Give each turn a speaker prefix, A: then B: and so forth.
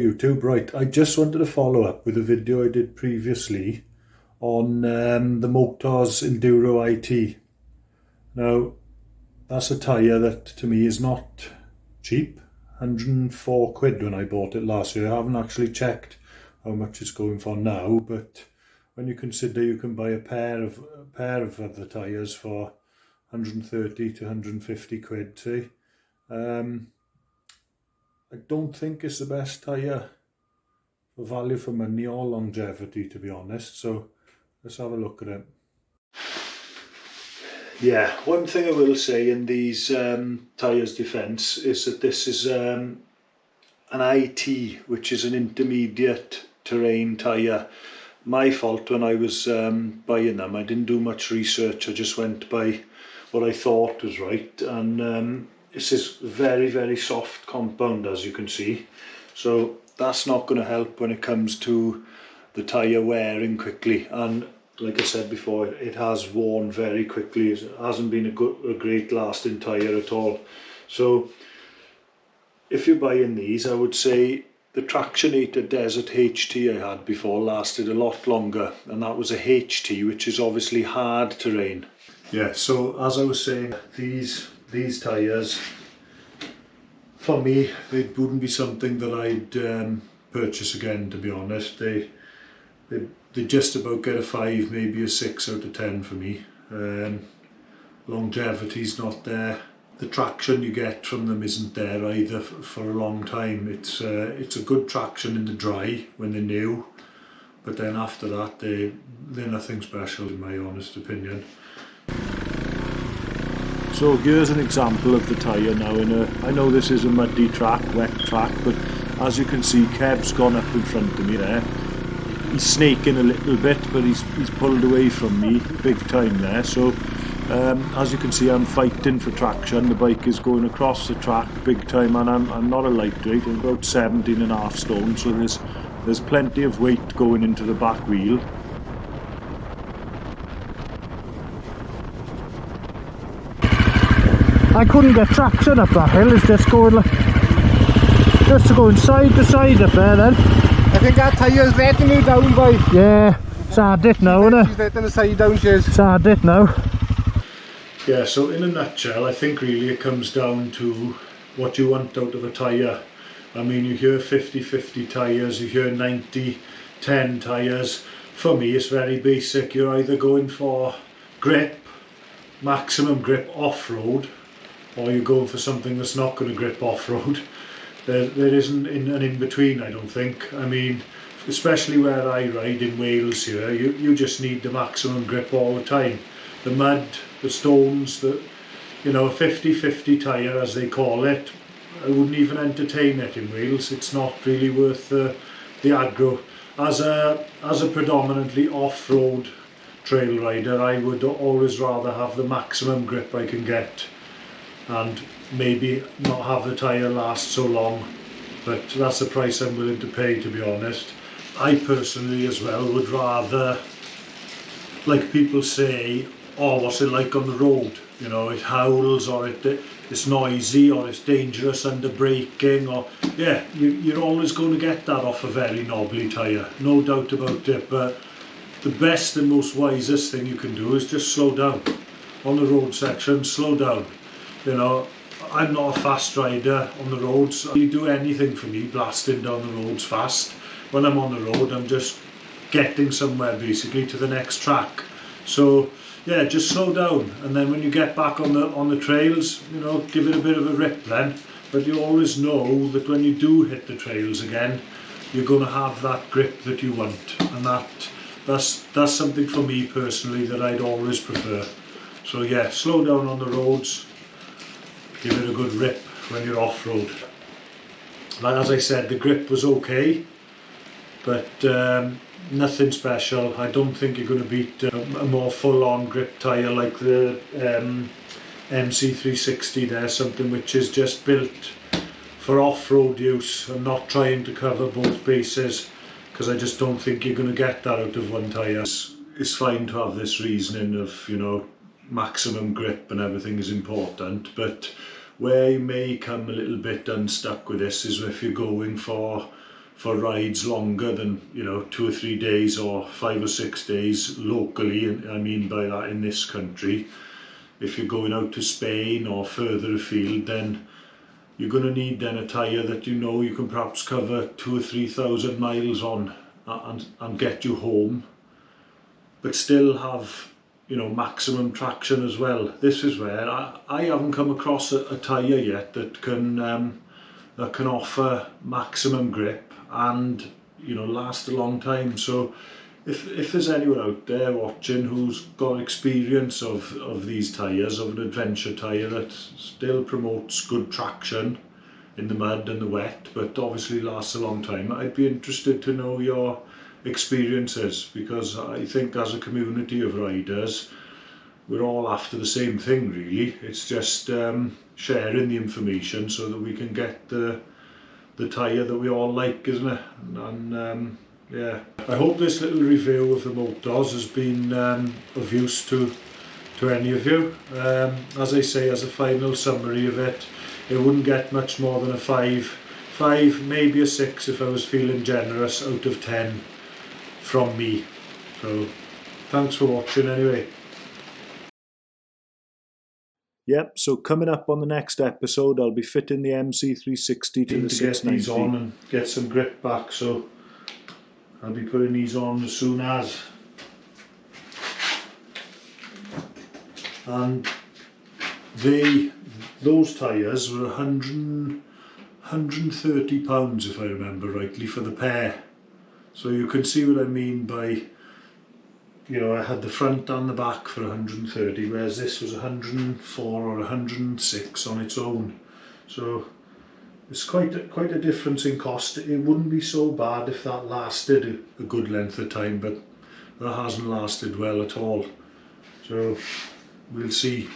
A: YouTube. Right, I just wanted to follow up with a video I did previously on the MOTOZ Enduro IT. Now, that's a tyre that to me is not cheap. 104 quid when I bought it last year. I haven't actually checked how much it's going for now, but when you consider you can buy a pair of other tyres for 130 to 150 quid, say, I don't think it's the best tyre for value for money or longevity, to be honest. So let's have a look at it. Yeah, one thing I will say in these tyres defence is that this is an IT, which is an intermediate terrain tyre. My fault when I was buying them. I didn't do much research. I just went by what I thought was right, and this is very, very soft compound, as you can see. So that's not going to help when it comes to the tyre wearing quickly. And like I said before, it has worn very quickly. It hasn't been a great lasting tyre at all. So if you're buying these, I would say the Tractionator Desert HT I had before lasted a lot longer, and that was a HT, which is obviously hard terrain. Yeah, so as I was saying, these tyres, for me, they wouldn't be something that I'd purchase again, to be honest. They just about get a 5, maybe a 6 out of 10 for me. Longevity's not there. The traction you get from them isn't there either for a long time. It's a good traction in the dry when they're new, but then after that they're nothing special in my honest opinion. So here's an example of the tyre now I know this is a muddy track, wet track, but as you can see, Kev's gone up in front of me there. He's snaking a little bit, but he's pulled away from me big time there. So as you can see, I'm fighting for traction. The bike is going across the track big time, and I'm not a lightweight. I'm about 17.5 stone, so there's plenty of weight going into the back wheel. I couldn't get traction up that hill. It's just going side to side up there then.
B: I think that tyre's letting you down, boy.
A: Yeah, it's hard it now, isn't it?
B: She's letting the side down, she is.
A: It's hard it now. Yeah, so in a nutshell, I think really it comes down to what you want out of a tyre. I mean, you hear 50-50 tyres, you hear 90-10 tyres. For me, it's very basic. You're either going for grip, maximum grip off-road, or you're going for something that's not going to grip off-road. There isn't an in-between, I don't think. I mean, especially where I ride in Wales here, you just need the maximum grip all the time. The mud, the stones, a 50-50 tyre as they call it, I wouldn't even entertain it in Wales. It's not really worth the aggro. As a predominantly off-road trail rider, I would always rather have the maximum grip I can get and maybe not have the tyre last so long, but that's the price I'm willing to pay, to be honest. I personally as well would rather, like people say, oh, what's it like on the road? You know, it howls, or it's noisy, or it's dangerous under braking, or yeah, you're always going to get that off a very knobbly tyre, no doubt about it. But the best and most wisest thing you can do is just slow down. On the road section, slow down. You know, I'm not a fast rider on the roads. You do anything for me blasting down the roads fast. When I'm on the road, I'm just getting somewhere basically to the next track. So yeah, just slow down, and then when you get back on the trails, give it a bit of a rip then. But you always know that when you do hit the trails again, you're going to have that grip that you want, and that's something for me personally that I'd always prefer. So yeah, slow down on the roads. Give it a good rip when you're off-road. Like as I said, the grip was okay, but nothing special. I don't think you're going to beat a more full-on grip tyre like the MC360 there, something which is just built for off-road use and not trying to cover both bases, because I just don't think you're going to get that out of one tyre. It's fine to have this reasoning of, maximum grip and everything is important, but where you may come a little bit unstuck with this is if you're going for for rides longer than, you know, 2 or 3 days or 5 or 6 days locally, and I mean by that in this country. If you're going out to Spain or further afield, then you're going to need then a tyre that you know you can perhaps cover 2,000 or 3,000 miles on and get you home, but still have, you know, maximum traction as well. This is where I haven't come across a tyre yet that can offer maximum grip and, you know, last a long time. So if there's anyone out there watching who's got experience of these tyres, of an adventure tyre that still promotes good traction in the mud and the wet, but obviously lasts a long time, I'd be interested to know your experiences, because I think as a community of riders, we're all after the same thing really. It's just sharing the information so that we can get the tyre that we all like, isn't it? And yeah, I hope this little review of the MOTOZ has been of use to any of you. As I say, as a final summary of it, it wouldn't get much more than a 5, maybe a 6 if I was feeling generous, out of 10 from me. So thanks for watching anyway. Yep, so coming up on the next episode, I'll be fitting the MC360 to the 690. Get these on and get some grip back, so I'll be putting these on as soon as. And those tyres were £130 if I remember rightly for the pair. So you can see what I mean by, you know, I had the front and the back for 130, whereas this was 104 or 106 on its own. So it's quite a difference in cost. It wouldn't be so bad if that lasted a good length of time, but that hasn't lasted well at all. So we'll see.